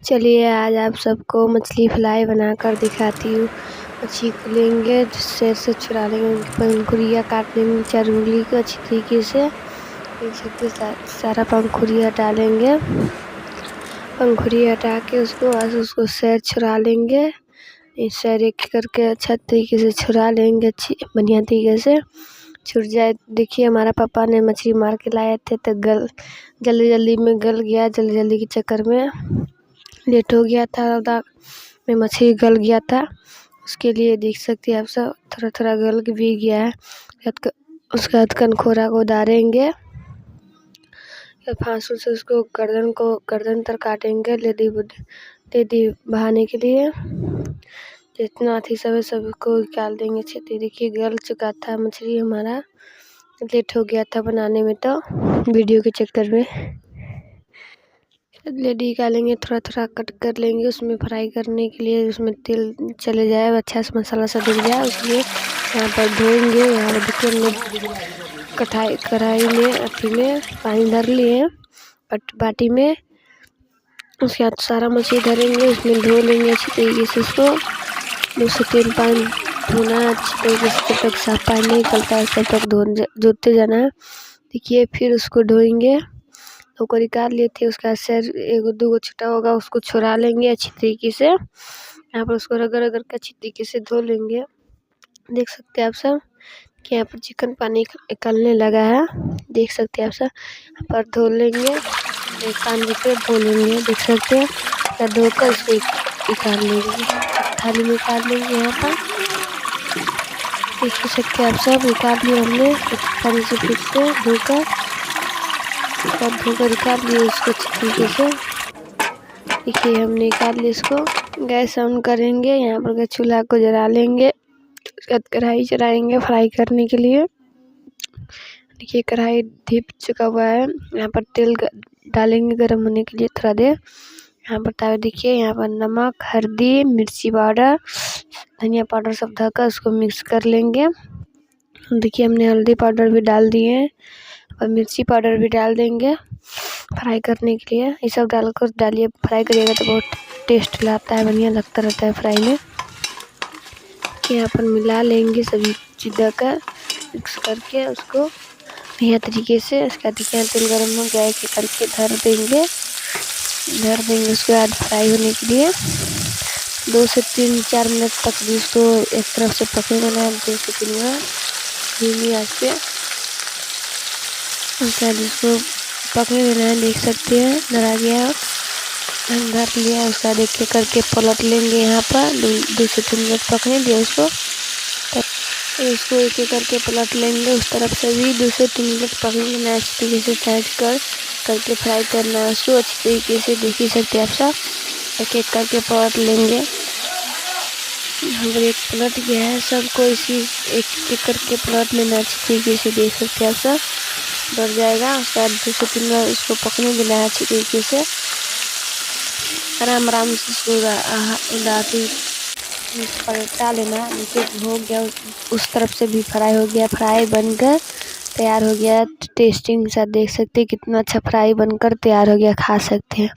चलिए आज आप सबको मछली फ्राई बनाकर दिखाती हूँ। मछली को लेंगे, सेर से छुड़ा लेंगे, उनकी पंखुड़ियाँ काट लेंगे 4 उंगली को अच्छी तरीके से। देख सकते सारा पंखुड़ियाँ हटालेंगे। पंखुड़ियाँ हटा के उसको सेर छुड़ा लेंगे। इस सेर एक करके अच्छा तरीके से छुड़ा लेंगे, अच्छी बढ़िया तरीके से छूट जाए। देखिए हमारा पापा ने मछली मार के लाए थे तो जल्दी में गल गया। जल्दी के चक्कर में लेट हो गया था, रौदा में मछली गल गया था। उसके लिए देख सकते हैं आप सब थोड़ा गल भी गया है। उसके बाद कनखोरा को उतारेंगे, फांसू से उसको गर्दन तर काटेंगे लेडी बहाने के लिए। जितना थी सबको निकाल देंगे अच्छे। देखिए गल चुका था मछली हमारा, लेट हो गया था बनाने में तो वीडियो के चक्कर में। लेडी निकालेंगे, थोड़ा कट कर लेंगे उसमें फ्राई करने के लिए। उसमें तेल चले जाए, अच्छा से मसाला सब डल जाए, उसलिए यहाँ पर धोएंगे। यहाँ पर देखिए कढ़ाई में अथी में पानी धर लिए बाटी में। उसके बाद सारा मछली धरेंगे, उसमें धो लेंगे अच्छी तरीके से। उसको 2 से 3 पानी धोना अच्छी तरीके से, जब तक साफ पानी नहीं निकलता है तब तक धोते जाना है। देखिए फिर उसको धोएंगे, तो को निकाल लिए थे। उसका सेर 1-2 छुटा होगा, उसको छुड़ा लेंगे अच्छी तरीके से। यहाँ पर उसको रगड़ के अच्छी तरीके से धो लेंगे। देख सकते हैं आप सब कि यहाँ पर चिकन पानी निकलने लगा है। देख सकते हैं आप सब, यहाँ पर धो लेंगे, एक पानी पे धो लेंगे। देख सकते हैं या धोकर उसको निकाल लेंगे, थाली में निकाल लेंगे। यहाँ पर देख सकते हैं आप सब, निकाल लिए हमने पानी से फिर से धोकर निकाल लिए उसको अच्छी तरीके से। देखिए हमने निकाल लिया इसको। गैस ऑन करेंगे, यहाँ पर चूल्हा को जला लेंगे। उसके बाद कढ़ाई चढ़ाएंगे फ्राई करने के लिए। देखिए कढ़ाई ढीप चुका हुआ है। यहाँ पर तेल डालेंगे गर्म होने के लिए थोड़ा देर। यहाँ पर देखिए यहाँ पर नमक, हल्दी, मिर्ची पाउडर, धनिया पाउडर सब डालकर उसको मिक्स कर लेंगे। देखिए हमने हल्दी पाउडर भी डाल दिए हैं और मिर्ची पाउडर भी डाल देंगे फ्राई करने के लिए। ये सब डालकर डालिए, फ्राई करिएगा तो बहुत टेस्ट लाता है, बढ़िया लगता रहता है फ्राई में। यहाँ पर मिला लेंगे सभी चीज़ डालकर मिक्स करके उसको बढ़िया तरीके से। उसके बाद देखिए तेल गर्म हो गया कि करके धर देंगे उसके बाद फ्राई होने के लिए 2 से 3-4 मिनट तक भी उसको एक तरफ से पकने देना है, 2 से 3 मिनट धीमी आंच पे। उसके बाद इसको पकने देना है। देख सकते हैं धरा गया, धर लिया। उसका देखिए करके पलट लेंगे। यहाँ पर 2 से 3 मिनट पकने दिया उसको, तब इसको एक करके पलट लेंगे। उस तरफ से भी 2 से 3 मिनट पकने देना अच्छी तरीके से, साइड करके फ्राई करना है उसको अच्छी तरीके से। देख ही सकते हैं आप सब, एक करके पलट लेंगे। एक पलट गया है, सबको इसी एक करके पलट लेना अच्छी तरीके से। देख सकते हैं आप सब, बढ़ जाएगा। उसके बाद 2 से 3 मिनट इसको पकने देना है अच्छी तरीके से। आराम से इसको पलटा लेना। देखिए हो गया, उस तरफ से भी फ्राई हो गया, फ्राई बनकर तैयार हो गया। टेस्टिंग के साथ देख सकते हैं कितना अच्छा फ्राई बनकर तैयार हो गया, खा सकते हैं।